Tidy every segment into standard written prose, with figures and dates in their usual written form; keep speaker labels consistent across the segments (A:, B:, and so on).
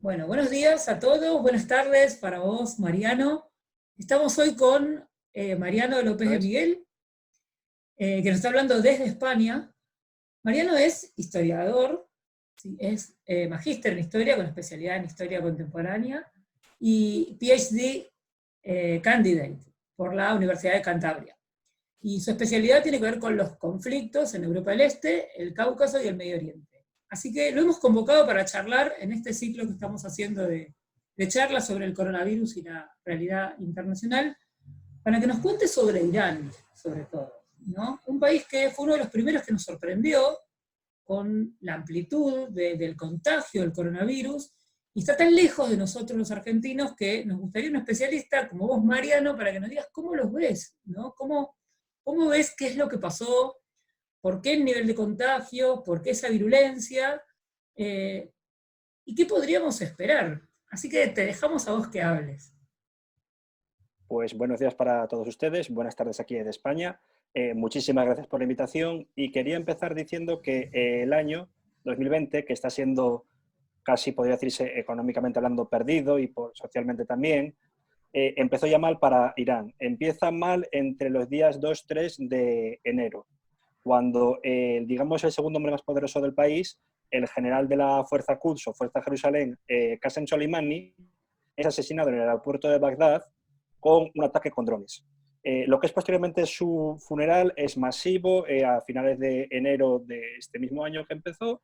A: Bueno, buenos días a todos, buenas tardes para vos, Mariano. Estamos hoy con Mariano López de
B: ¿Sabes?
A: Miguel, que nos está hablando desde España. Mariano es historiador, sí, es magíster en historia con especialidad en historia contemporánea y PhD candidate por la Universidad de Cantabria. Y su especialidad tiene que ver con los conflictos en Europa del Este, el Cáucaso y el Medio Oriente. Así que lo hemos convocado para charlar en este ciclo que estamos haciendo de charlas sobre el coronavirus y la realidad internacional, para que nos cuente sobre Irán, sobre todo, ¿no? Un país que fue uno de los primeros que nos sorprendió con la amplitud del contagio del coronavirus, y está tan lejos de nosotros los argentinos que nos gustaría un especialista como vos, Mariano, para que nos digas cómo los ves, ¿no? ¿Cómo ves qué es lo que pasó? ¿Por qué el nivel de contagio? ¿Por qué esa virulencia? Eh, ¿Y qué podríamos esperar? Así que te dejamos a vos que hables.
B: Pues buenos días para todos ustedes, buenas tardes aquí de España. Muchísimas gracias por la invitación y quería empezar diciendo que el año 2020, que está siendo casi, podría decirse, económicamente hablando, perdido y socialmente también, empezó ya mal para Irán. Empieza mal entre los días 2-3 de enero, cuando, digamos, el segundo hombre más poderoso del país, el general de la Fuerza Quds o Fuerza Jerusalén, Qasem Soleimani, es asesinado en el aeropuerto de Bagdad con un ataque con drones. Lo que es posteriormente su funeral es masivo a finales de enero de este mismo año que empezó,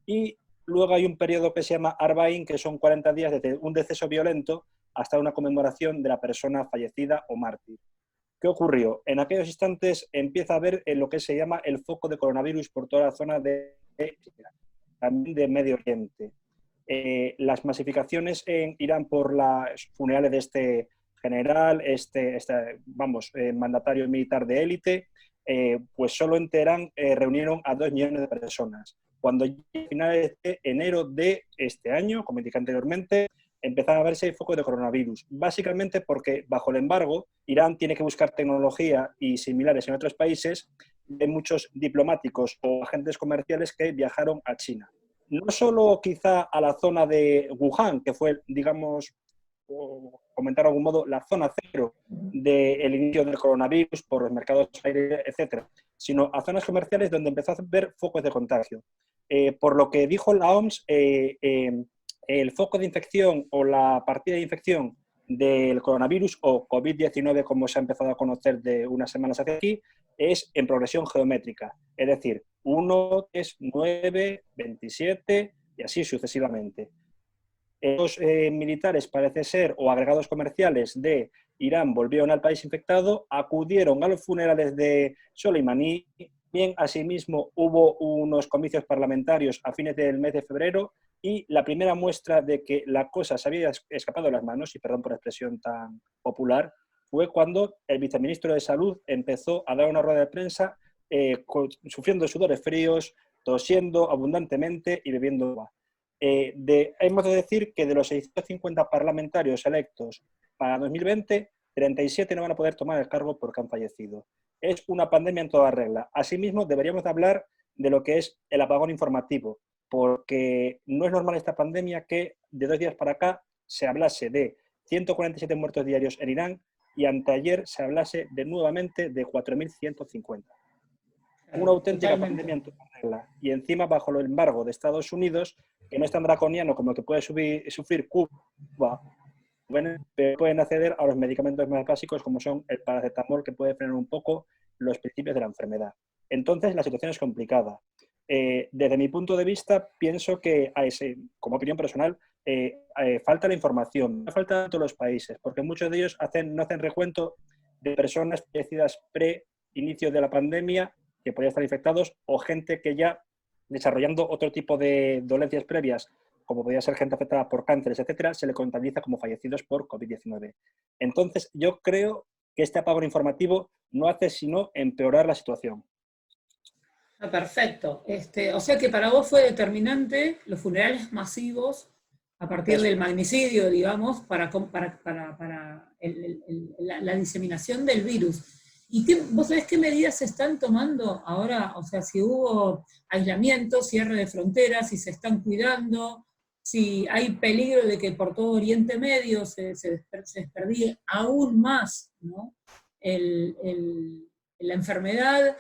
B: y luego hay un periodo que se llama Arbaín, que son 40 días desde un deceso violento hasta una conmemoración de la persona fallecida o mártir. ¿Qué ocurrió? En aquellos instantes empieza a haber lo que se llama el foco de coronavirus por toda la zona también de Medio Oriente. Las masificaciones en Irán por las funerales de este general, mandatario militar de élite, pues solo en Teherán reunieron a 2 millones de personas. Cuando a finales de enero de este año, como indiqué anteriormente, empezaron a verse focos de coronavirus. Básicamente porque bajo el embargo, Irán tiene que buscar tecnología y similares en otros países. Hay muchos diplomáticos o agentes comerciales que viajaron a China. No solo quizá a la zona de Wuhan, que fue, digamos, o comentar de algún modo, la zona cero del inicio del coronavirus por los mercados aéreos, etcétera, sino a zonas comerciales donde empezó a ver focos de contagio. Por lo que dijo la OMS, el foco de infección o la partida de infección del coronavirus o COVID-19, como se ha empezado a conocer de unas semanas hacia aquí, es en progresión geométrica, es decir, 1, 3, 9, 27 y así sucesivamente. Los militares, parece ser, o agregados comerciales de Irán volvieron al país infectado, acudieron a los funerales de Soleimani. Bien, asimismo, hubo unos comicios parlamentarios a fines del mes de febrero y la primera muestra de que la cosa se había escapado de las manos, y perdón por la expresión tan popular, fue cuando el viceministro de Salud empezó a dar una rueda de prensa sufriendo sudores fríos, tosiendo abundantemente y bebiendo agua. Hemos de decir que de los 650 parlamentarios electos para 2020, 37 no van a poder tomar el cargo porque han fallecido. Es una pandemia en toda regla. Asimismo, deberíamos de hablar de lo que es el apagón informativo, porque no es normal esta pandemia que de 2 días para acá se hablase de 147 muertos diarios en Irán y anteayer se hablase de nuevamente de 4.150. Una auténtica
A: Totalmente.
B: pandemia en toda regla. Y encima bajo el embargo de Estados Unidos, que no es tan draconiano como el que puede sufrir Cuba, pueden acceder a los medicamentos más básicos como son el paracetamol, que puede frenar un poco los principios de la enfermedad. Entonces la situación es complicada. Desde mi punto de vista, pienso que, como opinión personal, falta la información, falta tanto los países, porque muchos de ellos no hacen recuento de personas fallecidas pre-inicio de la pandemia que podían estar infectados o gente que ya desarrollando otro tipo de dolencias previas, como podría ser gente afectada por cánceres, etcétera, se le contabiliza como fallecidos por COVID-19. Entonces, yo creo que este apagón informativo no hace sino empeorar la situación.
A: Ah, perfecto. O sea que para vos fue determinante los funerales masivos a partir
B: Eso
A: del
B: es.
A: magnicidio, digamos, la diseminación del virus. ¿Y vos sabés qué medidas se están tomando ahora? O sea, si hubo aislamiento, cierre de fronteras, si se están cuidando, si hay peligro de que por todo Oriente Medio se desperdie aún más, ¿no? La enfermedad,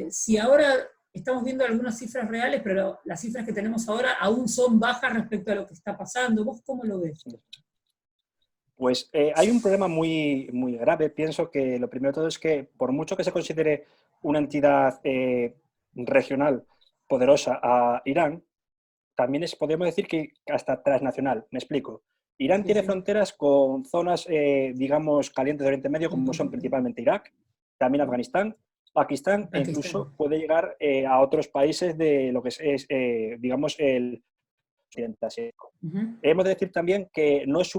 A: si ahora estamos viendo algunas cifras reales, pero las cifras que tenemos ahora aún son bajas respecto a lo que está pasando. ¿Vos cómo lo ves?
B: Pues hay un problema muy, muy grave. Pienso que lo primero de todo es que, por mucho que se considere una entidad regional poderosa a Irán, también podríamos decir que hasta transnacional. Me explico. Irán
A: Sí,
B: tiene
A: sí.
B: fronteras con zonas, digamos, calientes de Oriente Medio, como son principalmente Irak, también Afganistán, Pakistán, e
A: Pakistán.
B: incluso puede llegar a otros países de lo que digamos, el occidente asiático.
A: Uh-huh.
B: Hemos de decir también que no es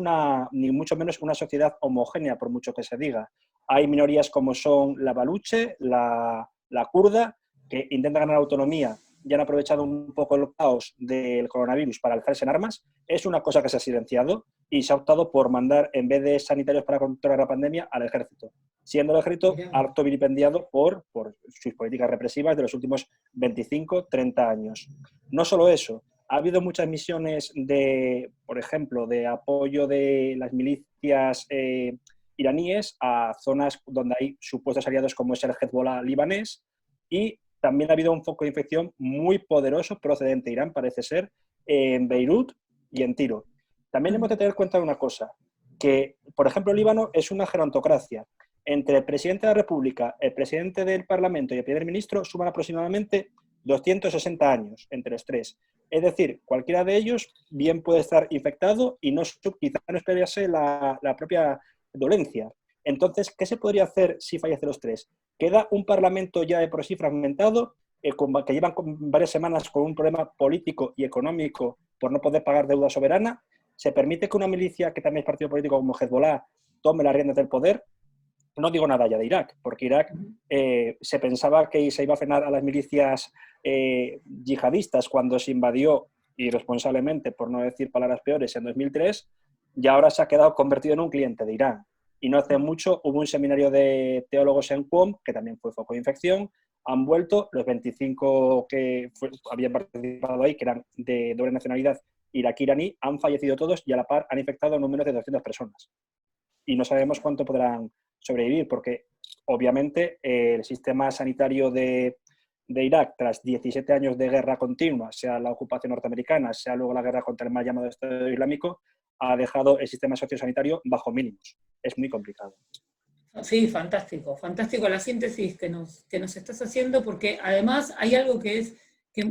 B: ni mucho menos una sociedad homogénea, por mucho que se diga. Hay minorías como son la baluche, la kurda, que intentan ganar autonomía y han aprovechado un poco el caos del coronavirus para alzarse en armas. Es una cosa que se ha silenciado y se ha optado por mandar, en vez de sanitarios para controlar la pandemia, al ejército, siendo el ejército
A: Mirá.
B: harto vilipendiado por sus políticas represivas de los últimos 25, 30 años. No solo eso, ha habido muchas misiones de, por ejemplo, de apoyo de las milicias iraníes a zonas donde hay supuestos aliados como es el Hezbollah libanés, y también ha habido un foco de infección muy poderoso procedente de Irán, parece ser, en Beirut y en Tiro. También hemos de tener en cuenta una cosa, que, por ejemplo, Líbano es una gerontocracia. Entre el presidente de la República, el presidente del Parlamento y el primer ministro suman aproximadamente 260 años entre los tres. Es decir, cualquiera de ellos bien puede estar infectado y quizá no esperase la propia dolencia. Entonces, ¿qué se podría hacer si fallece los tres? Queda un parlamento ya de por sí fragmentado, que llevan varias semanas con un problema político y económico por no poder pagar deuda soberana. Se permite que una milicia, que también es partido político como Hezbollah, tome las riendas del poder. No digo nada ya de Irak, porque Irak se pensaba que se iba a frenar a las milicias yihadistas cuando se invadió irresponsablemente, por no decir palabras peores, en 2003, y ahora se ha quedado convertido en un cliente de Irán. Y no hace mucho hubo un seminario de teólogos en Qom, que también fue foco de infección. Han vuelto los 25 que habían participado ahí, que eran de doble nacionalidad iraquí-iraní, han fallecido todos y a la par han infectado no menos de 200 personas. Y no sabemos cuánto podrán sobrevivir, porque obviamente el sistema sanitario de Irak, tras 17 años de guerra continua, sea la ocupación norteamericana, sea luego la guerra contra el mal llamado Estado Islámico, ha dejado el sistema sociosanitario bajo mínimos. Es muy complicado.
A: Sí, fantástico, fantástico la síntesis que nos estás haciendo, porque además hay algo que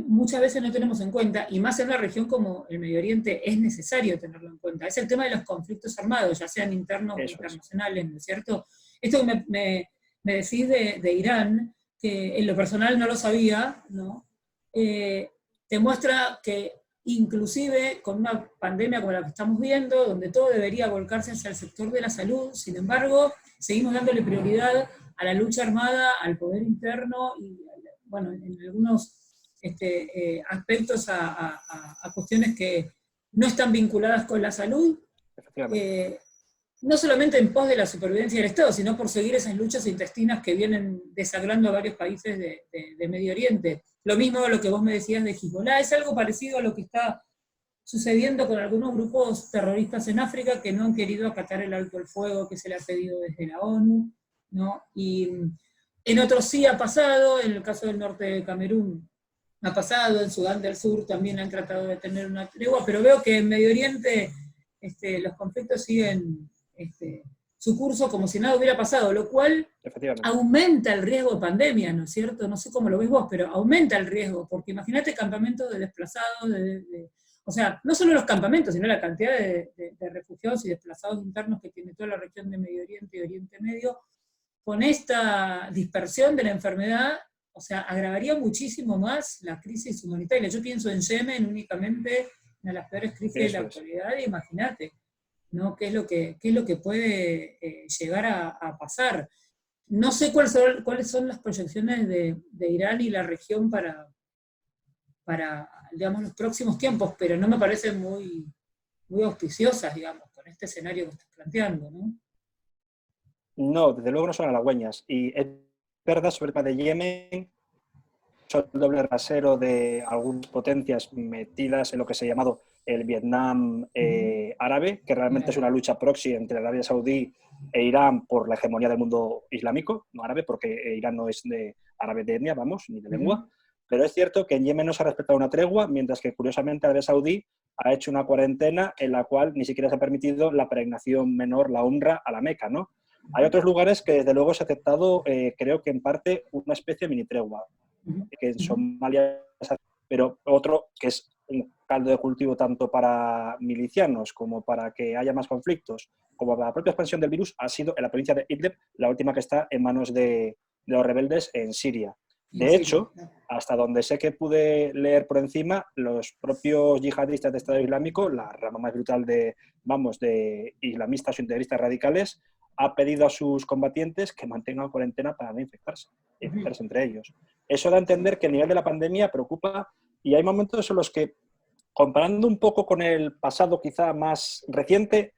A: muchas veces no tenemos en cuenta, y más en una región como el Medio Oriente es necesario tenerlo en cuenta, es el tema de los conflictos armados, ya sean internos o internacionales, ¿no es cierto? Esto que me decís de Irán, que en lo personal no lo sabía, ¿no? Te muestra que inclusive con una pandemia como la que estamos viendo, donde todo debería volcarse hacia el sector de la salud, sin embargo, seguimos dándole prioridad a la lucha armada, al poder interno y, bueno, en algunos aspectos a cuestiones que no están vinculadas con la salud, no solamente en pos de la supervivencia del Estado, sino por seguir esas luchas intestinas que vienen desagrando a varios países de Medio Oriente. Lo mismo lo que vos me decías de Hezbollah, es algo parecido a lo que está sucediendo con algunos grupos terroristas en África que no han querido acatar el alto el fuego que se le ha pedido desde la ONU, ¿no? Y en otros sí ha pasado, en el caso del norte de Camerún ha pasado, en Sudán del Sur también han tratado de tener una tregua, pero veo que en Medio Oriente los conflictos siguen su curso como si nada hubiera pasado, lo cual aumenta el riesgo de pandemia, ¿no es cierto? No sé cómo lo ves vos, pero aumenta el riesgo, porque imagínate campamentos de desplazados, o sea, no solo los campamentos, sino la cantidad de refugiados y desplazados internos que tiene toda la región de Medio Oriente y Oriente Medio, con esta dispersión de la enfermedad, o sea, agravaría muchísimo más la crisis humanitaria. Yo pienso en Yemen únicamente, una de las peores crisis de la actualidad, imagínate, ¿no? ¿Qué es lo que puede llegar a pasar? No sé cuáles son las proyecciones de Irán y la región para, digamos, los próximos tiempos, pero no me parecen muy, muy auspiciosas, digamos, con este escenario que estás planteando, ¿no?
B: No, desde luego no son halagüeñas. Y es verdad sobre el tema de Yemen, el doble rasero de algunas potencias metidas en lo que se ha llamado el Vietnam árabe, que realmente es una lucha proxy entre Arabia Saudí e Irán por la hegemonía del mundo islámico, no árabe, porque Irán no es de árabe de etnia, vamos, ni de lengua. Pero es cierto que en Yemen no se ha respetado una tregua, mientras que, curiosamente, Arabia Saudí ha hecho una cuarentena en la cual ni siquiera se ha permitido la peregrinación menor, la Umra, a la Meca, ¿no? Hay otros lugares que, desde luego, se ha aceptado, creo que en parte, una especie de mini tregua, que en Somalia, pero otro que es un caldo de cultivo tanto para milicianos como para que haya más conflictos, como para la propia expansión del virus, ha sido en la provincia de Idlib, la última que está en manos de los rebeldes en Siria. De hecho, hasta donde sé que pude leer por encima, los propios yihadistas de Estado Islámico, la rama más brutal de islamistas o integristas radicales, ha pedido a sus combatientes que mantengan cuarentena para no infectarse entre ellos. Eso da a entender que el nivel de la pandemia preocupa, y hay momentos en los que, comparando un poco con el pasado quizá más reciente,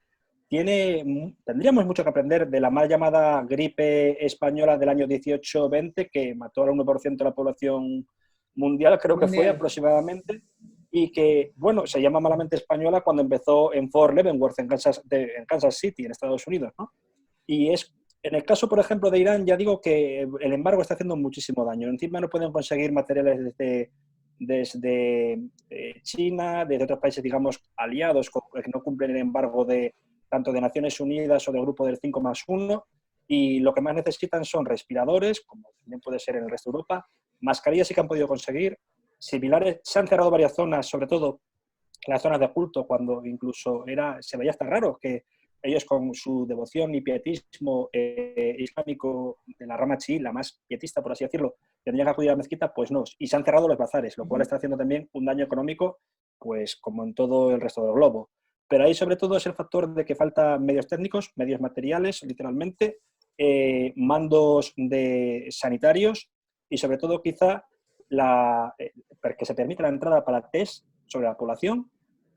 B: tendríamos mucho que aprender de la mal llamada gripe española del año 18-20, que mató al 1% de la población mundial, creo que fue aproximadamente, y que, bueno, se llama malamente española cuando empezó en Fort Leavenworth, en Kansas City, en Estados Unidos, ¿no? Y en el caso, por ejemplo, de Irán, ya digo que el embargo está haciendo muchísimo daño. Encima no pueden conseguir materiales desde China, desde otros países, digamos, aliados, que no cumplen el embargo tanto de Naciones Unidas o del grupo del 5+1, y lo que más necesitan son respiradores, como también puede ser en el resto de Europa, mascarillas sí que han podido conseguir, similares. Se han cerrado varias zonas, sobre todo las zonas de culto, cuando incluso se veía hasta raro que ellos, con su devoción y pietismo islámico de la rama chií, la más pietista, por así decirlo, tendrían que acudir a la mezquita, pues no. Y se han cerrado los bazares, lo cual está haciendo también un daño económico, pues como en todo el resto del globo. Pero ahí, sobre todo, es el factor de que falta medios técnicos, medios materiales, literalmente, mandos sanitarios y, sobre todo, quizá que se permita la entrada para test sobre la población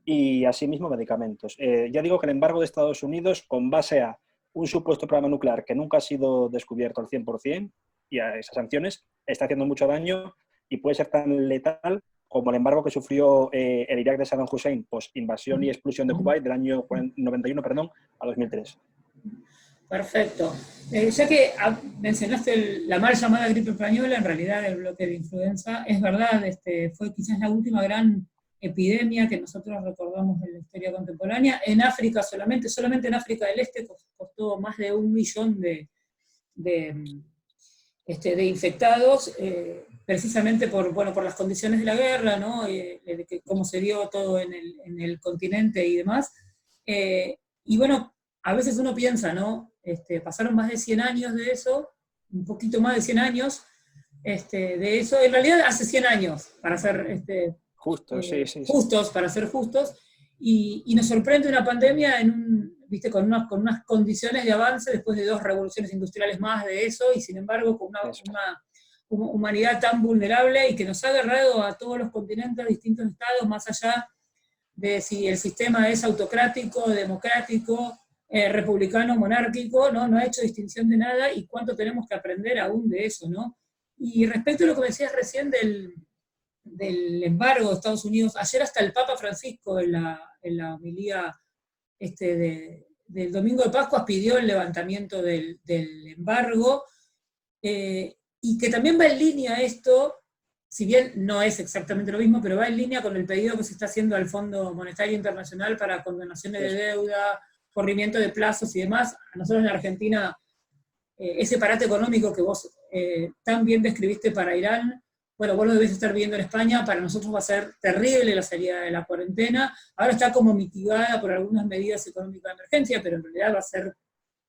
B: y, asimismo, medicamentos. Ya digo que el embargo de Estados Unidos, con base a un supuesto programa nuclear que nunca ha sido descubierto al 100%, y a esas sanciones, está haciendo mucho daño y puede ser tan letal como el embargo que sufrió el Irak de Saddam Hussein, post-invasión y expulsión de Kuwait del año 91, a 2003.
A: Perfecto. Ya que mencionaste la mal llamada gripe española, en realidad el bloque de influenza, es verdad, fue quizás la última gran epidemia que nosotros recordamos en la historia contemporánea. En África solamente en África del Este costó más de 1 millón de infectados, precisamente por las condiciones de la guerra, ¿no? Cómo se dio todo en el continente y demás. Y bueno, a veces uno piensa, ¿no? Pasaron más de 100 años de eso, un poquito más de 100 años de eso, en realidad hace 100 años, para ser justos, para ser justos, y nos sorprende una pandemia ¿viste? Con unas condiciones de avance después de 2 revoluciones industriales más de eso, y sin embargo con una humanidad tan vulnerable y que nos ha agarrado a todos los continentes, distintos estados, más allá de si el sistema es autocrático, democrático, republicano, monárquico, ¿no? No ha hecho distinción de nada, y cuánto tenemos que aprender aún de eso, ¿no? Y respecto a lo que decías recién del embargo de Estados Unidos, ayer hasta el Papa Francisco en la homilía del domingo de Pascua pidió el levantamiento del embargo, y que también va en línea esto, si bien no es exactamente lo mismo, pero va en línea con el pedido que se está haciendo al Fondo Monetario Internacional para condonaciones de deuda, corrimiento de plazos y demás. A nosotros en Argentina, ese parate económico que vos tan bien describiste para Irán, bueno, vos lo debés estar viendo en España, para nosotros va a ser terrible la salida de la cuarentena. Ahora está como mitigada por algunas medidas económicas de emergencia, pero en realidad va a ser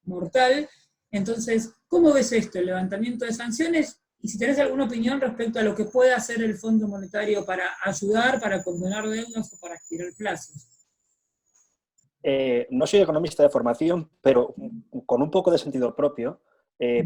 A: mortal. Entonces, ¿cómo ves esto, el levantamiento de sanciones? Y si tenés alguna opinión respecto a lo que puede hacer el Fondo Monetario para ayudar, para condonar deudas o para estirar plazos.
B: No soy economista de formación, pero con un poco de sentido propio,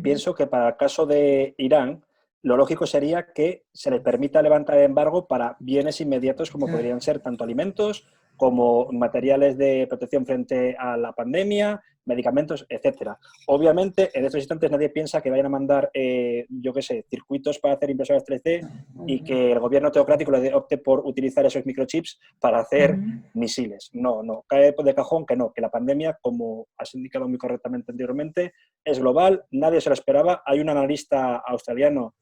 B: pienso que para el caso de Irán, lo lógico sería que se les permita levantar el embargo para bienes inmediatos como podrían ser tanto alimentos como materiales de protección frente a la pandemia, medicamentos, etcétera. Obviamente, en estos instantes nadie piensa que vayan a mandar, yo qué sé, circuitos para hacer impresoras 3D y que el gobierno teocrático opte por utilizar esos microchips para hacer misiles. No, no, cae de cajón que no, que la pandemia, como has indicado muy correctamente anteriormente, es global, nadie se lo esperaba. Hay un analista australiano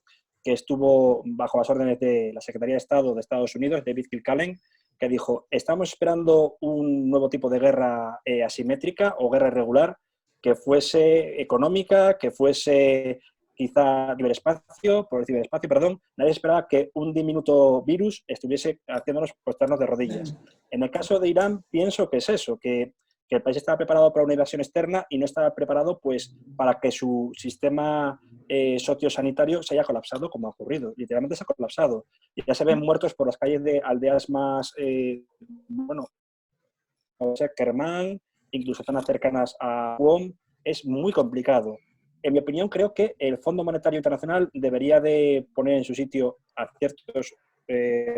B: que estuvo bajo las órdenes de la Secretaría de Estado de Estados Unidos, David Kilcullen, que dijo, estamos esperando un nuevo tipo de guerra asimétrica o guerra irregular que fuese económica, que fuese quizá ciberespacio, por el ciberespacio, perdón. Nadie esperaba que un diminuto virus estuviese haciéndonos postrarnos de rodillas. En el caso de Irán, pienso que es eso, que el país estaba preparado para una invasión externa y no estaba preparado pues, para que su sistema sociosanitario se haya colapsado, como ha ocurrido. Literalmente se ha colapsado. Y ya se ven muertos por las calles de aldeas más, bueno, o sea, Kermán, incluso zonas cercanas a Qom. Es muy complicado. En mi opinión, creo que el Fondo Monetario Internacional debería de poner en su sitio a ciertos,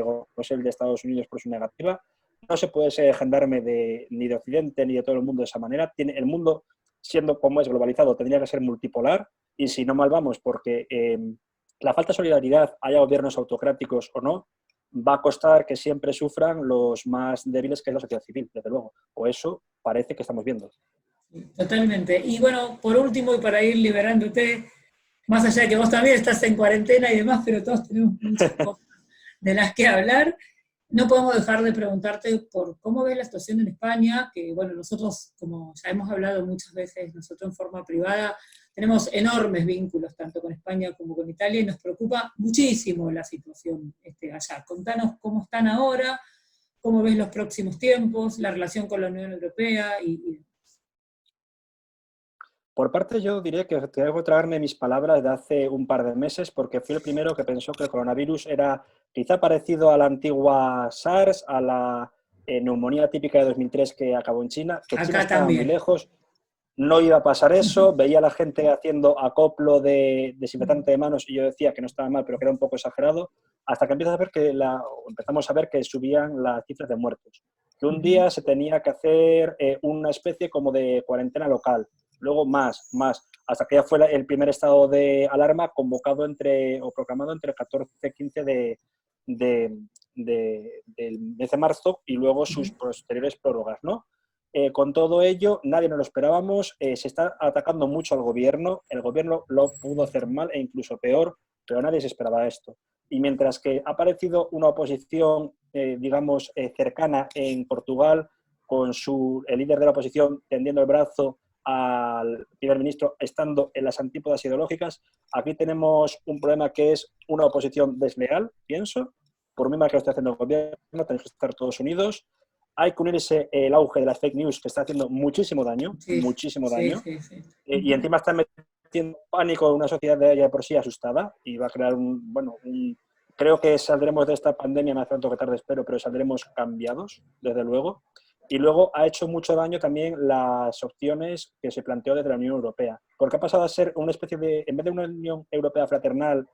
B: como es el de Estados Unidos por su negativa. No se puede ser gendarme ni de Occidente ni de todo el mundo de esa manera. El mundo, siendo como es globalizado, tendría que ser multipolar y si no mal vamos, porque la falta de solidaridad, haya gobiernos autocráticos o no, va a costar que siempre sufran los más débiles, que es la sociedad civil, desde luego. O eso parece que estamos viendo.
A: Totalmente. Y bueno, por último, y para ir liberándote, más allá de que vos también estás en cuarentena y demás, pero todos tenemos muchas cosas de las que hablar, no podemos dejar de preguntarte por cómo ves la situación en España, que bueno, nosotros, como ya hemos hablado muchas veces, nosotros en forma privada, tenemos enormes vínculos tanto con España como con Italia y nos preocupa muchísimo la situación allá. Contanos cómo están ahora, cómo ves los próximos tiempos, la relación con la Unión Europea y
B: por parte yo diré que tengo que traerme mis palabras de hace un par de meses porque fui el primero que pensó que el coronavirus era quizá parecido a la antigua SARS, a la neumonía típica de 2003 que acabó en China, que China estaba muy lejos, no iba a pasar eso, veía a la gente haciendo acoplo de desinfectante de manos y yo decía que no estaba mal, pero que era un poco exagerado, hasta que empezamos a ver que subían las cifras de muertos. Que un día se tenía que hacer una especie como de cuarentena local, luego más, hasta que ya fue el primer estado de alarma convocado proclamado entre el 14 y 15 del mes de marzo y luego sus posteriores prórrogas, ¿no? Con todo ello, nadie nos lo esperábamos, se está atacando mucho al gobierno, el gobierno lo pudo hacer mal e incluso peor, pero nadie se esperaba esto. Y mientras que ha aparecido una oposición, digamos, cercana en Portugal, con el líder de la oposición tendiendo el brazo al primer ministro, estando en las antípodas ideológicas, aquí tenemos un problema que es una oposición desleal, pienso, por muy mal que lo esté haciendo el gobierno, tenemos que estar todos unidos. Hay que unirse el auge de las fake news, que está haciendo muchísimo daño, muchísimo daño. Sí. Y encima está metiendo pánico en una sociedad de por sí asustada y va a crear creo que saldremos de esta pandemia, más pronto que tarde espero, pero saldremos cambiados, desde luego. Y luego ha hecho mucho daño también las opciones que se planteó desde la Unión Europea, porque ha pasado a ser una especie de, en vez de una Unión Europea fraternal,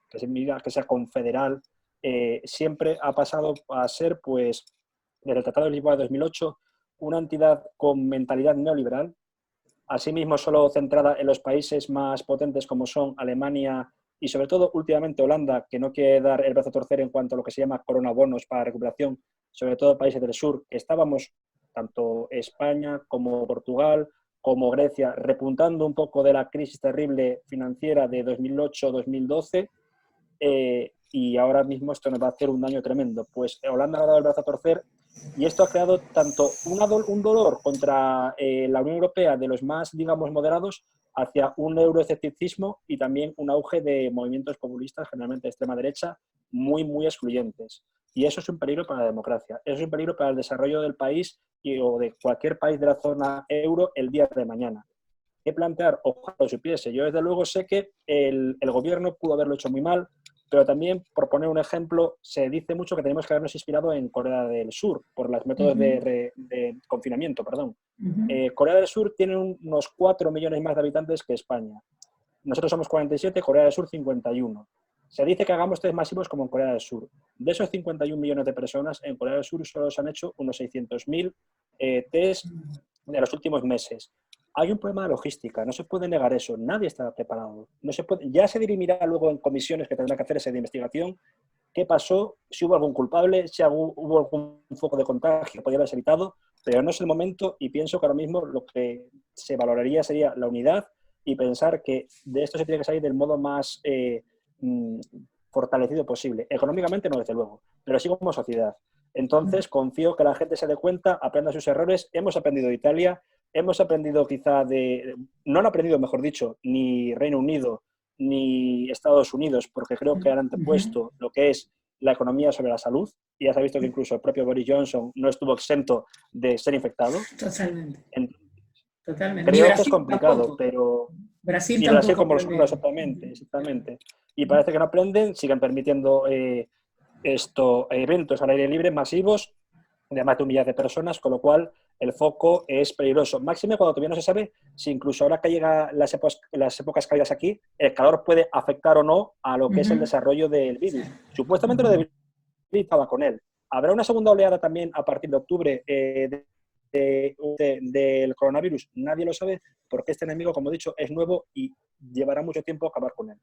B: que sea confederal, siempre ha pasado a ser, pues, desde el Tratado de Lisboa de 2008, una entidad con mentalidad neoliberal, asimismo solo centrada en los países más potentes como son Alemania y sobre todo últimamente Holanda, que no quiere dar el brazo a torcer en cuanto a lo que se llama coronabonos para recuperación, sobre todo países del sur, que estábamos, tanto España como Portugal, como Grecia, repuntando un poco de la crisis terrible financiera de 2008-2012, y ahora mismo esto nos va a hacer un daño tremendo. Pues Holanda ha dado el brazo a torcer y esto ha creado tanto un dolor contra la Unión Europea de los más, digamos, moderados, hacia un euroescepticismo y también un auge de movimientos populistas, generalmente de extrema derecha, muy, muy excluyentes. Y eso es un peligro para la democracia, eso es un peligro para el desarrollo del país o de cualquier país de la zona euro el día de mañana. ¿Qué plantear? Ojalá lo supiese. Yo, desde luego, sé que el gobierno pudo haberlo hecho muy mal, pero también, por poner un ejemplo, se dice mucho que tenemos que habernos inspirado en Corea del Sur, por los métodos de confinamiento, perdón. Corea del Sur tiene unos 4 millones más de habitantes que España. Nosotros somos 47, Corea del Sur 51. Se dice que hagamos test masivos como en Corea del Sur. De esos 51 millones de personas, en Corea del Sur solo se han hecho unos 600.000 test en los últimos meses. Hay un problema de logística, no se puede negar eso, nadie está preparado. No se puede, ya se dirimirá luego en comisiones que tendrán que hacer esa investigación, qué pasó, si hubo algún culpable, si hubo algún foco de contagio que podía haberse evitado, pero no es el momento, y pienso que ahora mismo lo que se valoraría sería la unidad y pensar que de esto se tiene que salir del modo más fortalecido posible. Económicamente no, desde luego, pero sí como sociedad. Entonces, confío que la gente se dé cuenta, aprenda sus errores. Hemos aprendido de Italia, hemos aprendido quizá no han aprendido, mejor dicho, ni Reino Unido ni Estados Unidos, porque creo que han antepuesto lo que es la economía sobre la salud, y ya se ha visto que incluso el propio Boris Johnson no estuvo exento de ser infectado.
A: Totalmente.
B: Totalmente. Creo que es complicado,
A: tampoco.
B: pero...
A: Brasil
B: y
A: tampoco.
B: Brasil como los exactamente. Y parece que no aprenden, siguen permitiendo eventos al aire libre masivos de más de 1 millón de personas, con lo cual el foco es peligroso. Máxime cuando todavía no se sabe si incluso ahora que llegan las épocas cálidas aquí, el calor puede afectar o no a lo que es el desarrollo del virus. Supuestamente lo debilitaba con él. ¿Habrá una segunda oleada también a partir de octubre del coronavirus? Nadie lo sabe, porque este enemigo, como he dicho, es nuevo y llevará mucho tiempo acabar con él.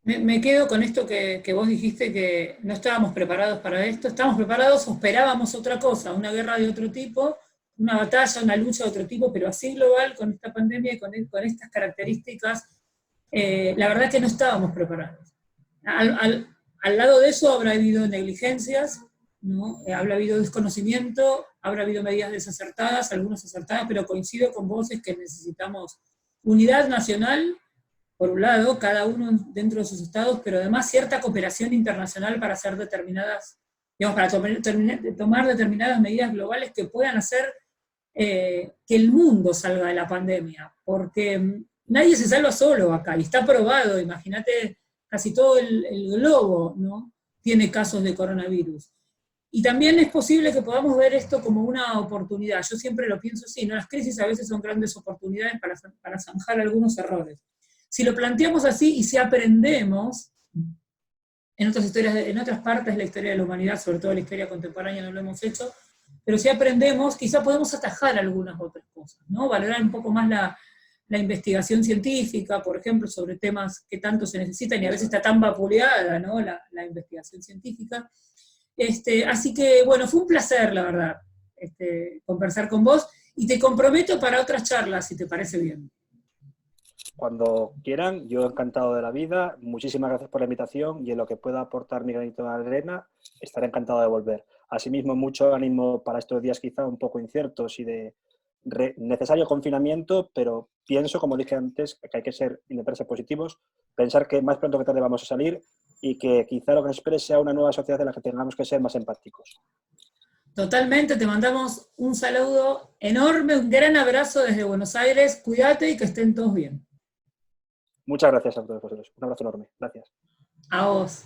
A: Me quedo con esto que vos dijiste, que no estábamos preparados para esto. ¿Estábamos preparados o esperábamos otra cosa? Una guerra de otro tipo, una batalla, una lucha de otro tipo, pero así global, con esta pandemia y con estas características, la verdad que no estábamos preparados. Al lado de eso habrá habido negligencias, ¿no? Habrá habido desconocimiento, habrá habido medidas desacertadas, algunas acertadas, pero coincido con vos, es que necesitamos unidad nacional, por un lado, cada uno dentro de sus estados, pero además cierta cooperación internacional para hacer determinadas, digamos, para tomar determinadas medidas globales que puedan hacer que el mundo salga de la pandemia, porque nadie se salva solo acá, y está probado, imagínate, casi todo el globo, ¿no?, tiene casos de coronavirus. Y también es posible que podamos ver esto como una oportunidad. Yo siempre lo pienso así, ¿no? Las crisis a veces son grandes oportunidades para zanjar algunos errores. Si lo planteamos así y si aprendemos, en otras partes de la historia de la humanidad, sobre todo la historia contemporánea no lo hemos hecho, pero si aprendemos, quizá podemos atajar algunas otras cosas, ¿no? Valorar un poco más la investigación científica, por ejemplo, sobre temas que tanto se necesitan y a veces está tan vapuleada, ¿no?, la investigación científica. Así que, bueno, fue un placer, la verdad, conversar con vos, y te comprometo para otras charlas, si te parece bien.
B: Cuando quieran, yo encantado de la vida. Muchísimas gracias por la invitación, y en lo que pueda aportar mi granito de arena, estaré encantado de volver. Asimismo, mucho ánimo para estos días quizá un poco inciertos y de necesario confinamiento, pero pienso, como dije antes, que hay que intentar ser positivos, pensar que más pronto que tarde vamos a salir, y que quizá lo que nos espere sea una nueva sociedad en la que tengamos que ser más empáticos.
A: Totalmente, te mandamos un saludo enorme, un gran abrazo desde Buenos Aires, cuídate y que estén todos bien.
B: Muchas gracias a todos vosotros, un abrazo enorme, gracias.
A: A vos.